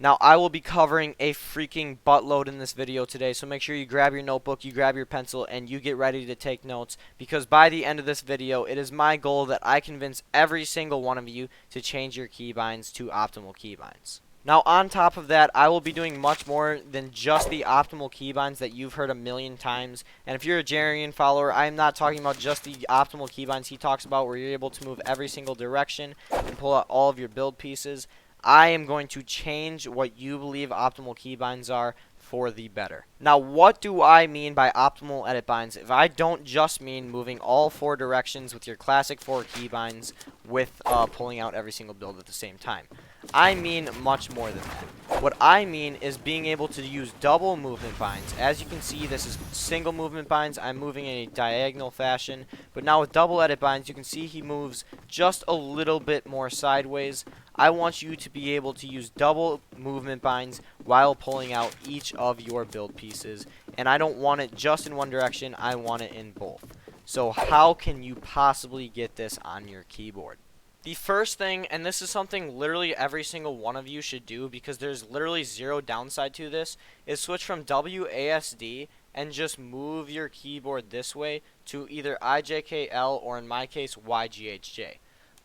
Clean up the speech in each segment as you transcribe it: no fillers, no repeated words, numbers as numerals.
Now, I will be covering a freaking buttload in this video today, so make sure you grab your notebook, you grab your pencil, and you get ready to take notes, because by the end of this video, it is my goal that I convince every single one of you to change your keybinds to optimal keybinds. Now, on top of that, I will be doing much more than just the optimal keybinds that you've heard a million times. And if you're a Jarian follower, I am not talking about just the optimal keybinds he talks about, where you're able to move every single direction and pull out all of your build pieces. I am going to change what you believe optimal keybinds are for the better. Now, what do I mean by optimal edit binds? If I don't just mean moving all 4 directions with your classic 4 keybinds with pulling out every single build at the same time. I mean much more than that. What I mean is being able to use double movement binds. As you can see, this is single movement binds. I'm moving in a diagonal fashion. But now with double edit binds, you can see he moves just a little bit more sideways. I want you to be able to use double movement binds while pulling out each of your build pieces. And I don't want it just in one direction. I want it in both. So how can you possibly get this on your keyboard? The first thing, and this is something literally every single one of you should do because there's literally zero downside to this, is switch from WASD and just move your keyboard this way to either IJKL or in my case YGHJ.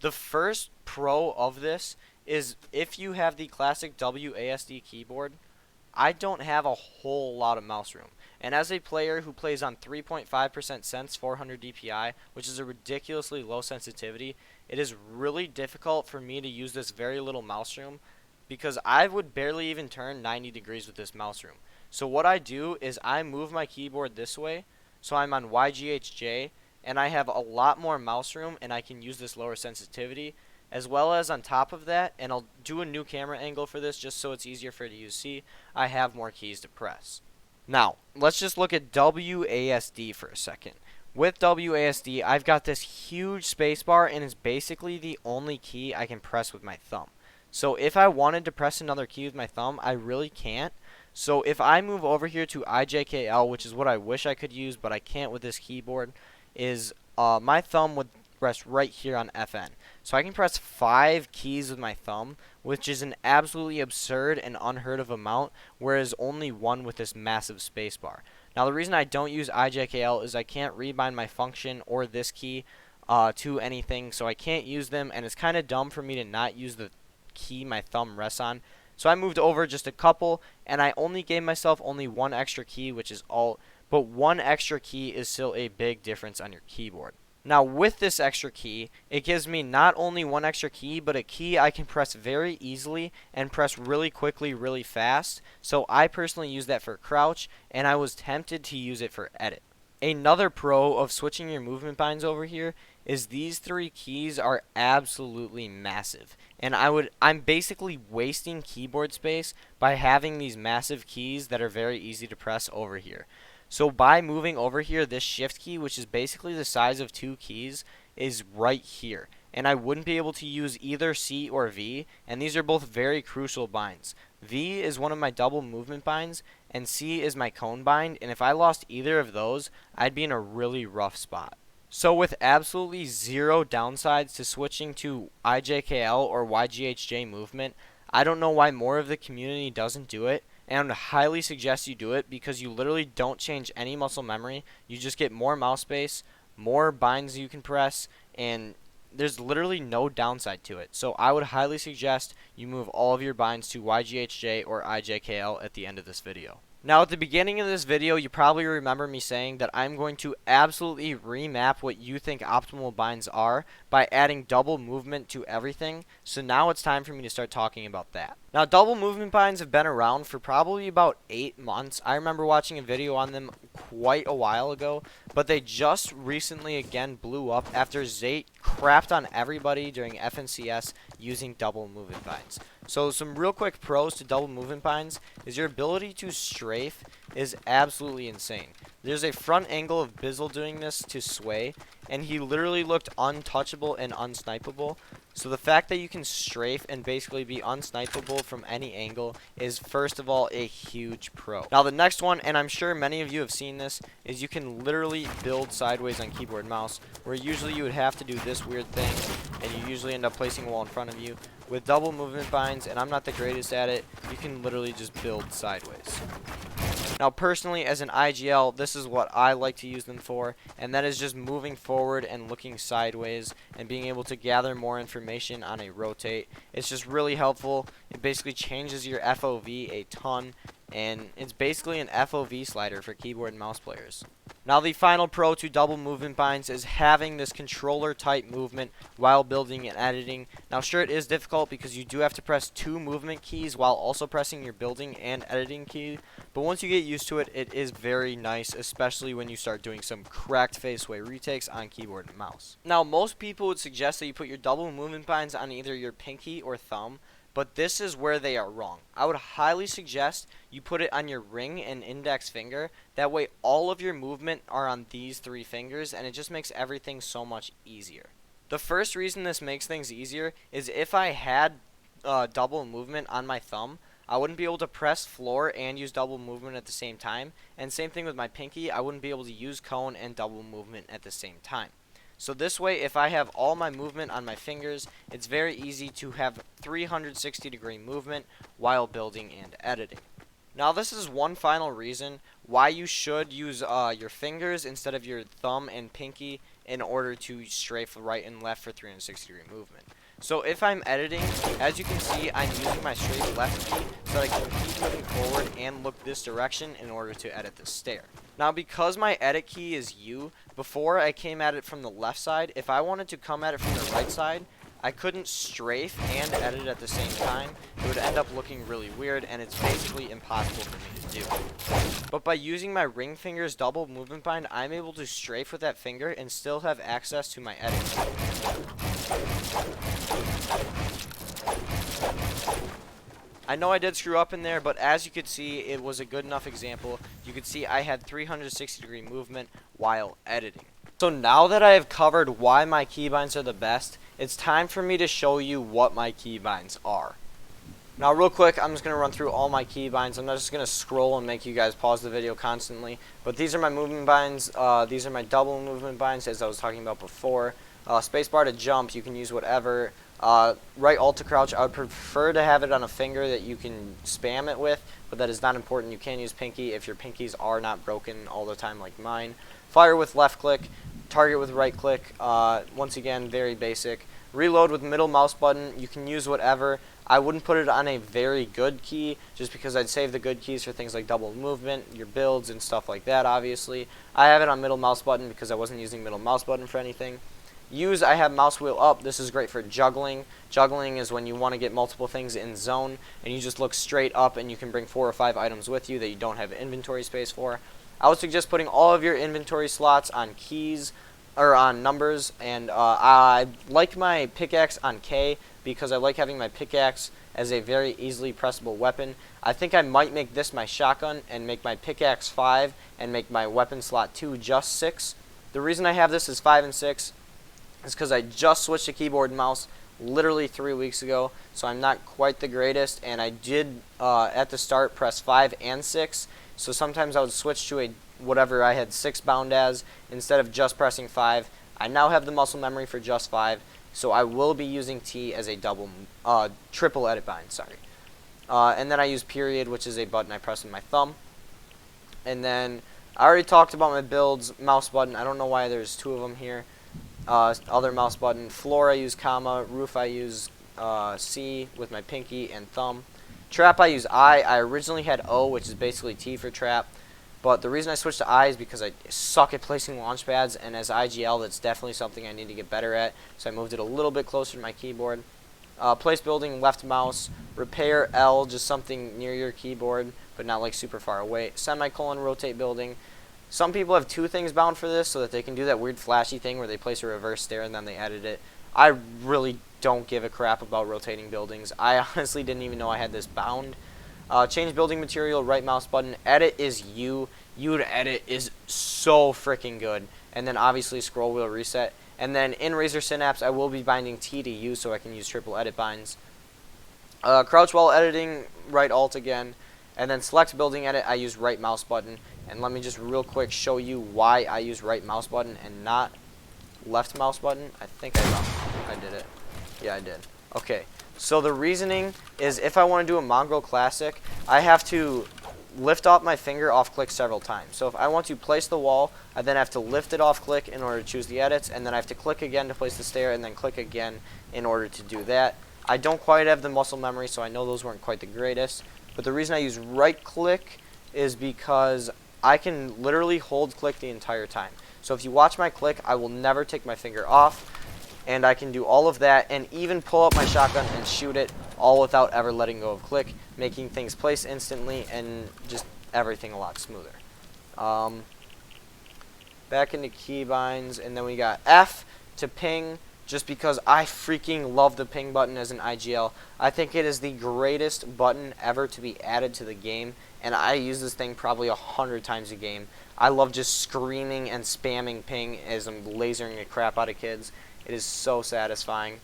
The first pro of this is if you have the classic WASD keyboard, I don't have a whole lot of mouse room. And as a player who plays on 3.5% sense 400 DPI, which is a ridiculously low sensitivity, it is really difficult for me to use this very little mouse room because I would barely even turn 90 degrees with this mouse room. So what I do is I move my keyboard this way, so I'm on YGHJ, and I have a lot more mouse room and I can use this lower sensitivity. As well as on top of that, and I'll do a new camera angle for this just so it's easier for you to see, I have more keys to press. Now, let's just look at WASD for a second. With WASD, I've got this huge spacebar, and it's basically the only key I can press with my thumb. So if I wanted to press another key with my thumb, I really can't. So if I move over here to IJKL, which is what I wish I could use, but I can't with this keyboard, is my thumb would rest right here on FN. So I can press 5 keys with my thumb, which is an absolutely absurd and unheard of amount, whereas only 1 with this massive spacebar. Now the reason I don't use IJKL is I can't rebind my function or this key to anything, so I can't use them, and it's kind of dumb for me to not use the key my thumb rests on. So I moved over just a couple, and I only gave myself only 1 extra key, which is all, but 1 extra key is still a big difference on your keyboard. Now with this extra key, it gives me not only 1 extra key, but a key I can press very easily and press really quickly, really fast. So I personally use that for crouch, and I was tempted to use it for edit. Another pro of switching your movement binds over here is these 3 keys are absolutely massive. And I'm basically wasting keyboard space by having these massive keys that are very easy to press over here. So by moving over here, this shift key, which is basically the size of 2 keys, is right here. And I wouldn't be able to use either C or V, and these are both very crucial binds. V is one of my double movement binds, and C is my cone bind, and if I lost either of those, I'd be in a really rough spot. So with absolutely zero downsides to switching to IJKL or YGHJ movement, I don't know why more of the community doesn't do it. And I would highly suggest you do it because you literally don't change any muscle memory. You just get more mouse space, more binds you can press, and there's literally no downside to it. So I would highly suggest you move all of your binds to YGHJ or IJKL at the end of this video. Now at the beginning of this video, you probably remember me saying that I'm going to absolutely remap what you think optimal binds are by adding double movement to everything. So now it's time for me to start talking about that. Now double movement binds have been around for probably about 8 months. I remember watching a video on them quite a while ago, but they just recently again blew up after Zate crapped on everybody during FNCS using double movement binds. So some real quick pros to double movement binds is your ability to strafe is absolutely insane. There's a front angle of Bizzle doing this to sway, and he literally looked untouchable and unsnipeable. So the fact that you can strafe and basically be unsnipeable from any angle is first of all a huge pro. Now the next one, and I'm sure many of you have seen this, is you can literally build sideways on keyboard and mouse, where usually you would have to do this weird thing, and you usually end up placing a wall in front of you. With double movement binds, and I'm not the greatest at it, you can literally just build sideways. Now personally, as an IGL, this is what I like to use them for, and that is just moving forward and looking sideways and being able to gather more information on a rotate. It's just really helpful. It basically changes your FOV a ton, and it's basically an FOV slider for keyboard and mouse players. Now the final pro to double movement binds is having this controller type movement while building and editing. Now sure, it is difficult because you do have to press 2 movement keys while also pressing your building and editing key, but once you get used to it, it is very nice, especially when you start doing some cracked face way retakes on keyboard and mouse. Now most people would suggest that you put your double movement binds on either your pinky or thumb, but this is where they are wrong. I would highly suggest you put it on your ring and index finger. That way all of your movement are on these 3 fingers, and it just makes everything so much easier. The first reason this makes things easier is if I had double movement on my thumb, I wouldn't be able to press floor and use double movement at the same time. And same thing with my pinky, I wouldn't be able to use cone and double movement at the same time. So this way, if I have all my movement on my fingers, it's very easy to have 360-degree movement while building and editing. Now this is one final reason why you should use your fingers instead of your thumb and pinky in order to strafe right and left for 360-degree movement. So if I'm editing, as you can see, I'm using my strafe left key so that I can keep moving forward and look this direction in order to edit the stair. Now because my edit key is U, before I came at it from the left side, if I wanted to come at it from the right side, I couldn't strafe and edit at the same time. It would end up looking really weird, and it's basically impossible for me to do. But by using my ring finger's double movement bind, I'm able to strafe with that finger and still have access to my edit key. I know I did screw up in there, but as you could see, it was a good enough example. You could see I had 360-degree movement while editing. So now that I have covered why my keybinds are the best, it's time for me to show you what my keybinds are. Now real quick, I'm just going to run through all my keybinds. I'm not just going to scroll and make you guys pause the video constantly. But these are my movement binds. These are my double movement binds, as I was talking about before. Spacebar to jump, you can use whatever. Right alt to crouch, I would prefer to have it on a finger that you can spam it with, but that is not important. You can use pinky if your pinkies are not broken all the time like mine. Fire with left click, target with right click, once again very basic. Reload with middle mouse button, you can use whatever. I wouldn't put it on a very good key just because I'd save the good keys for things like double movement, your builds and stuff like that obviously. I have it on middle mouse button because I wasn't using middle mouse button for anything. Use, I have mouse wheel up. This is great for juggling. Juggling is when you want to get multiple things in zone and you just look straight up and you can bring 4 or 5 items with you that you don't have inventory space for. I would suggest putting all of your inventory slots on keys or on numbers, and I like my pickaxe on K because I like having my pickaxe as a very easily pressable weapon. I think I might make this my shotgun and make my pickaxe 5 and make my weapon slot 2 just 6. The reason I have this as 5 and 6 is because I just switched to keyboard and mouse literally 3 weeks ago, so I'm not quite the greatest, and I did at the start press 5 and 6, so sometimes I would switch to a whatever I had 6 bound as instead of just pressing 5. I now have the muscle memory for just 5, so I will be using T as a triple edit bind, sorry. And then I use period, which is a button I press with my thumb. And then I already talked about my builds, mouse button. I don't know why there's 2 of them here. Other mouse button, floor I use comma, roof I use C with my pinky and thumb. Trap I use I. I originally had O, which is basically T for trap, but the reason I switched to I is because I suck at placing launch pads, and as IGL that's definitely something I need to get better at, so I moved it a little bit closer to my keyboard. Place building, left mouse. Repair L, just something near your keyboard, but not like super far away. Semicolon, rotate building. Some people have 2 things bound for this so that they can do that weird flashy thing where they place a reverse stair and then they edit it. I really don't give a crap about rotating buildings. I honestly didn't even know I had this bound. Change building material, right mouse button. Edit is U. U to edit is so freaking good. And then obviously scroll wheel reset. And then in Razor Synapse, I will be binding T to U so I can use triple edit binds. Crouch while editing, right alt again. And then select building edit, I use right mouse button. And let me just real quick show you why I use right mouse button and not left mouse button. I think I did it. Yeah, I did. Okay, so the reasoning is if I want to do a Mongrel Classic, I have to lift off my finger off click several times. So if I want to place the wall, I then have to lift it off click in order to choose the edits, and then I have to click again to place the stair, and then click again in order to do that. I don't quite have the muscle memory, so I know those weren't quite the greatest. But the reason I use right click is because I can literally hold click the entire time. So if you watch my click, I will never take my finger off, and I can do all of that and even pull up my shotgun and shoot it all without ever letting go of click, making things place instantly and just everything a lot smoother. Back into keybinds, and then we got F to ping, just because I freaking love the ping button as an IGL. I think it is the greatest button ever to be added to the game, and I use this thing probably 100 times a game. I love just screaming and spamming ping as I'm lasering the crap out of kids. It is so satisfying.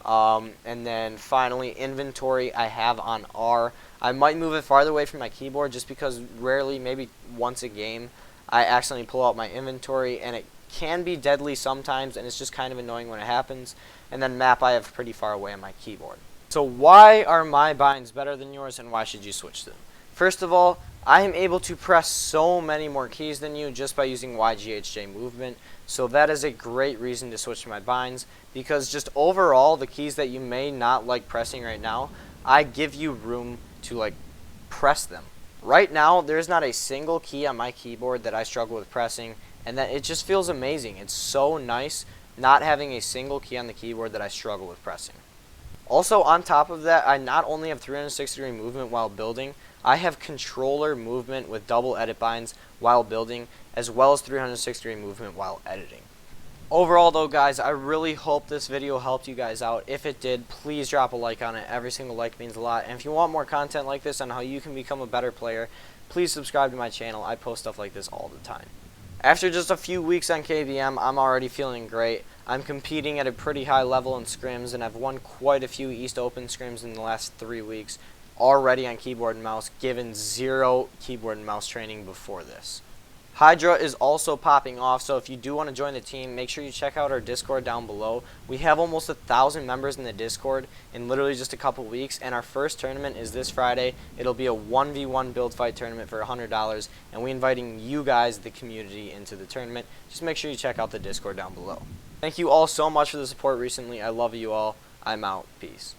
And then finally, inventory I have on R. I might move it farther away from my keyboard just because rarely, maybe once a game, I accidentally pull out my inventory, and it can be deadly sometimes, and it's just kind of annoying when it happens. And then map I have pretty far away on my keyboard. So why are my binds better than yours, and why should you switch them? First of all, I am able to press so many more keys than you just by using YGHJ movement, so that is a great reason to switch to my binds, because just overall, the keys that you may not like pressing right now, I give you room to like press them. Right now, there's not a single key on my keyboard that I struggle with pressing, and that it just feels amazing. It's so nice not having a single key on the keyboard that I struggle with pressing. Also, on top of that, I not only have 360-degree movement while building, I have controller movement with double edit binds while building, as well as 360-degree movement while editing. Overall though, guys, I really hope this video helped you guys out. If it did, please drop a like on it. Every single like means a lot. And if you want more content like this on how you can become a better player, please subscribe to my channel. I post stuff like this all the time. After just a few weeks on KBM, I'm already feeling great. I'm competing at a pretty high level in scrims, and I've won quite a few East Open scrims in the last 3 weeks already on keyboard and mouse, given 0 keyboard and mouse training before this. Hydra is also popping off, so if you do want to join the team, make sure you check out our Discord down below. We have almost 1,000 members in the Discord in literally just a couple weeks, and our first tournament is this Friday. It'll be a 1v1 build fight tournament for $100, and we're inviting you guys, the community, into the tournament. Just make sure you check out the Discord down below. Thank you all so much for the support recently. I love you all. I'm out. Peace.